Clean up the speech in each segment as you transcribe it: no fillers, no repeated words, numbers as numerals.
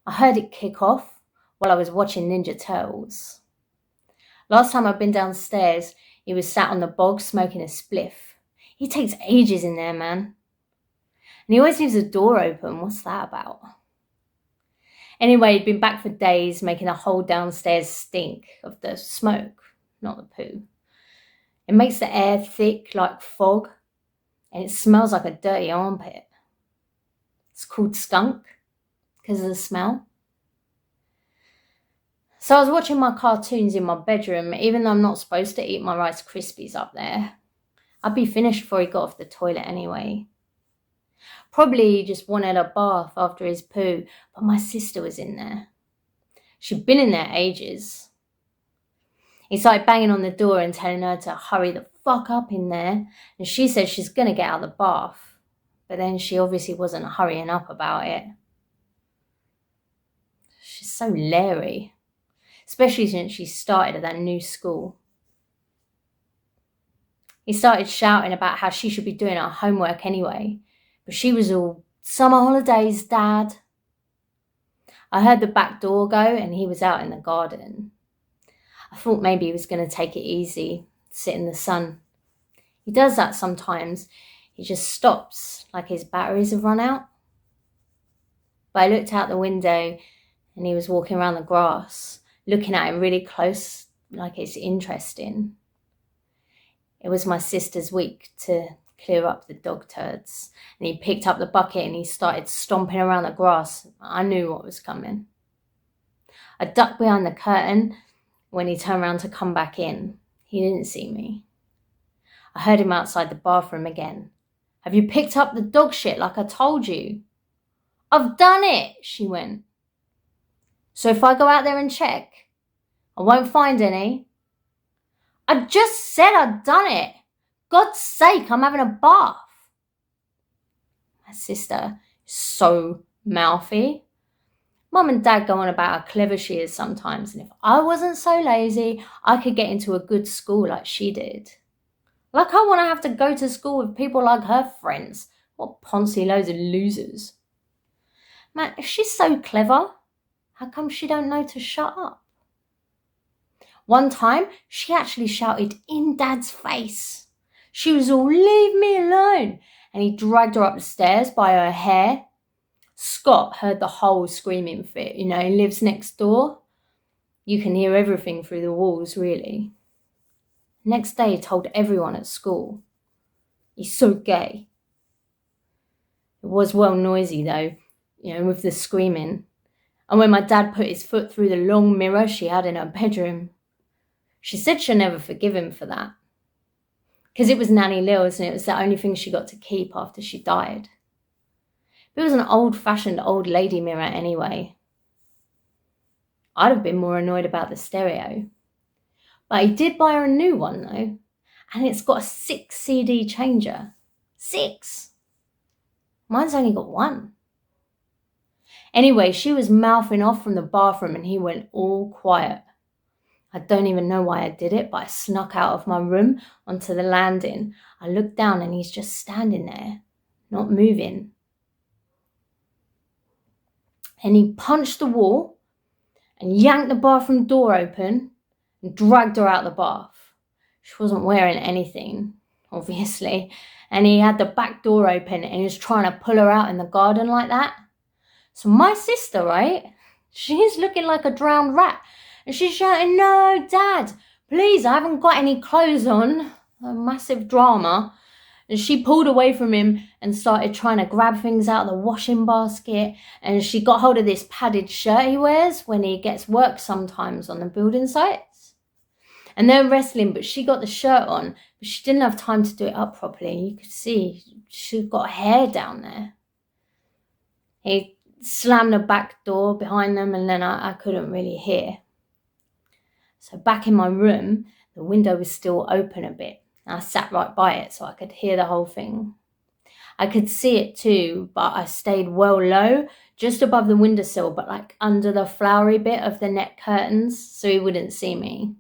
I heard it kick off while I was watching Ninja Turtles. Last time I'd been downstairs, he was sat on the bog smoking a spliff. He takes ages in there, man. And he always leaves the door open. What's that about? Anyway, he'd been back for days, making the whole downstairs stink of the smoke, not the poo. It makes the air thick like fog, and it smells like a dirty armpit. It's called skunk because of the smell. So I was watching my cartoons in my bedroom, even though I'm not supposed to eat my Rice Krispies up there. I'd be finished before he got off the toilet anyway. Probably he just wanted a bath after his poo, but my sister was in there. She'd been in there ages. He started banging on the door and telling her to hurry the fuck up in there, and she said she's going to get out of the bath. But then she obviously wasn't hurrying up about it. She's so leery, especially since she started at that new school. He started shouting about how she should be doing her homework anyway, but she was all, "Summer holidays, Dad." I heard the back door go and he was out in the garden. I thought maybe he was going to take it easy, sit in the sun. He does that sometimes. He just stops, like his batteries have run out. But I looked out the window and he was walking around the grass, looking at him really close, like it's interesting. It was my sister's week to clear up the dog turds, and he picked up the bucket and he started stomping around the grass. I knew what was coming. I ducked behind the curtain when he turned around to come back in. He didn't see me. I heard him outside the bathroom again. "Have you picked up the dog shit like I told you?" "I've done it," she went. "So if I go out there and check, I won't find any?" "I just said I'd done it. God's sake, I'm having a bath." My sister is so mouthy. Mum and Dad go on about how clever she is sometimes, and if I wasn't so lazy, I could get into a good school like she did. Like I want to have to go to school with people like her friends. What poncy loads of losers. Man, if she's so clever, how come she don't know to shut up? One time, she actually shouted in Dad's face. She was all, "Leave me alone," and he dragged her up the stairs by her hair. Scott heard the whole screaming fit. He lives next door. You can hear everything through the walls, really. Next day, he told everyone at school. He's so gay. It was well noisy, though, with the screaming. And when my dad put his foot through the long mirror she had in her bedroom, she said she'll never forgive him for that. Because it was Nanny Lil's and it was the only thing she got to keep after she died. But it was an old-fashioned old lady mirror anyway. I'd have been more annoyed about the stereo. But he did buy her a new one, though. And it's got a 6 CD changer. 6! Mine's only got 1. Anyway, she was mouthing off from the bathroom and he went all quiet. I don't even know why I did it, but I snuck out of my room onto the landing. I looked down and he's just standing there, not moving. And he punched the wall and yanked the bathroom door open and dragged her out the bath. She wasn't wearing anything, obviously, and he had the back door open and he was trying to pull her out in the garden like that. So my sister, right, she's looking like a drowned rat and she's shouting, "No, Dad, please, I haven't got any clothes on." A massive drama. And she pulled away from him and started trying to grab things out of the washing basket. And she got hold of this padded shirt he wears when he gets work sometimes on the building sites. And they're wrestling, but she got the shirt on, but she didn't have time to do it up properly. You could see she's got hair down there. He slammed the back door behind them and then I couldn't really hear. So back in my room, the window was still open a bit. I sat right by it so I could hear the whole thing. I could see it too, but I stayed well low, just above the windowsill, but like under the flowery bit of the net curtains, so he wouldn't see me.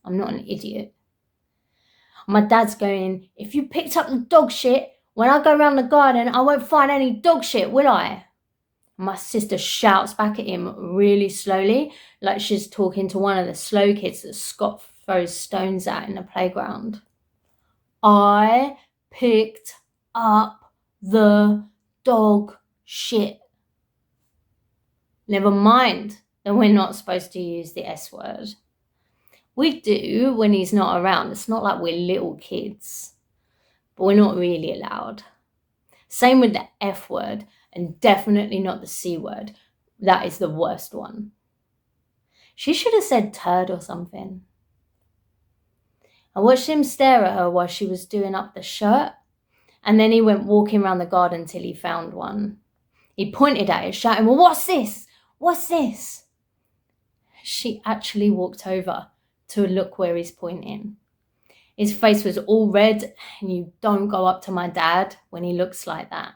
I'm not an idiot. My dad's going, "If you picked up the dog shit, when I go round the garden, I won't find any dog shit, will I?" My sister shouts back at him really slowly, like she's talking to one of the slow kids that Scott throws stones at in the playground. I picked up the dog shit. Never mind that we're not supposed to use the S word. We do when he's not around. It's not like we're little kids, but we're not really allowed. Same with the F word, and definitely not the C word. That is the worst one. She should have said turd or something. I watched him stare at her while she was doing up the shirt, and then he went walking around the garden till he found one. He pointed at it, shouting, "Well, what's this? What's this?" She actually walked over to look where he's pointing. His face was all red, and you don't go up to my dad when he looks like that.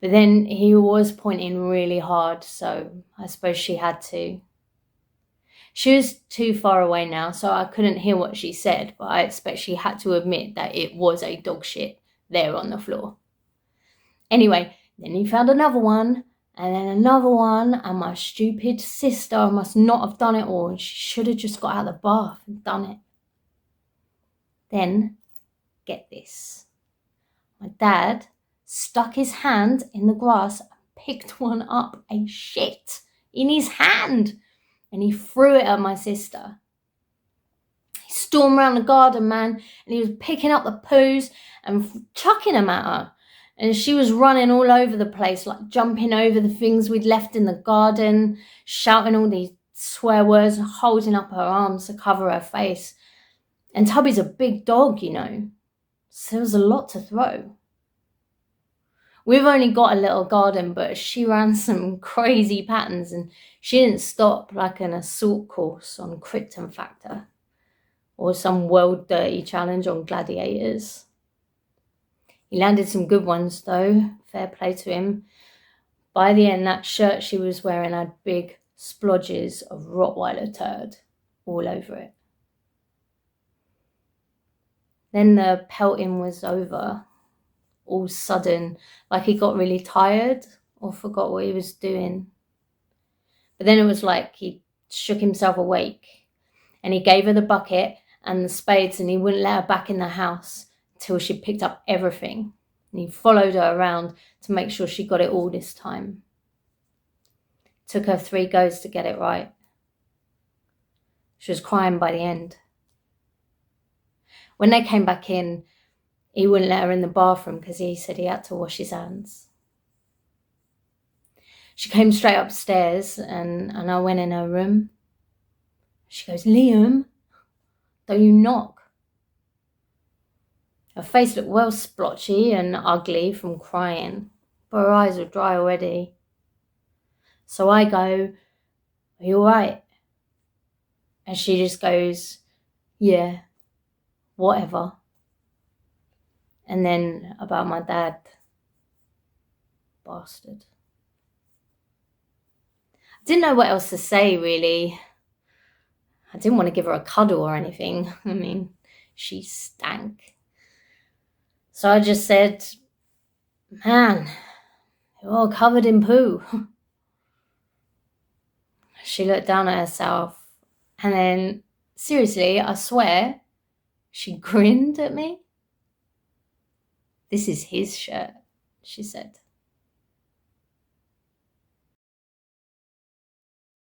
But then he was pointing really hard, so I suppose she had to. She was too far away now, so I couldn't hear what she said, but I expect she had to admit that it was a dog shit there on the floor. Anyway, then he found another one, and then another one, and my stupid sister must not have done it all, and she should have just got out of the bath and done it. Then, get this. My dad stuck his hand in the grass and picked one up, a shit, in his hand, and he threw it at my sister. He stormed around the garden, man, and he was picking up the poos and chucking them at her. And she was running all over the place, like jumping over the things we'd left in the garden, shouting all these swear words and holding up her arms to cover her face. And Tubby's a big dog, you know, so there was a lot to throw. We've only got a little garden, but she ran some crazy patterns and she didn't stop like an assault course on Krypton Factor or some World Dirty Challenge on Gladiators. He landed some good ones though, fair play to him. By the end, that shirt she was wearing had big splodges of Rottweiler turd all over it. Then the pelting was over, all sudden, like he got really tired or forgot what he was doing. But then it was like he shook himself awake and he gave her the bucket and the spades and he wouldn't let her back in the house until she picked up everything. And he followed her around to make sure she got it all this time. Took her 3 goes to get it right. She was crying by the end. When they came back in, he wouldn't let her in the bathroom because he said he had to wash his hands. She came straight upstairs and I went in her room. She goes, "Liam, don't you knock?" Her face looked well splotchy and ugly from crying, but her eyes were dry already. So I go, "Are you all right?" And she just goes, "Yeah, whatever." And then about my dad, bastard. I didn't know what else to say, really. I didn't want to give her a cuddle or anything. I mean, she stank. So I just said, "Man, you're all covered in poo." She looked down at herself and then, seriously, I swear, she grinned at me. "This is his shirt," she said.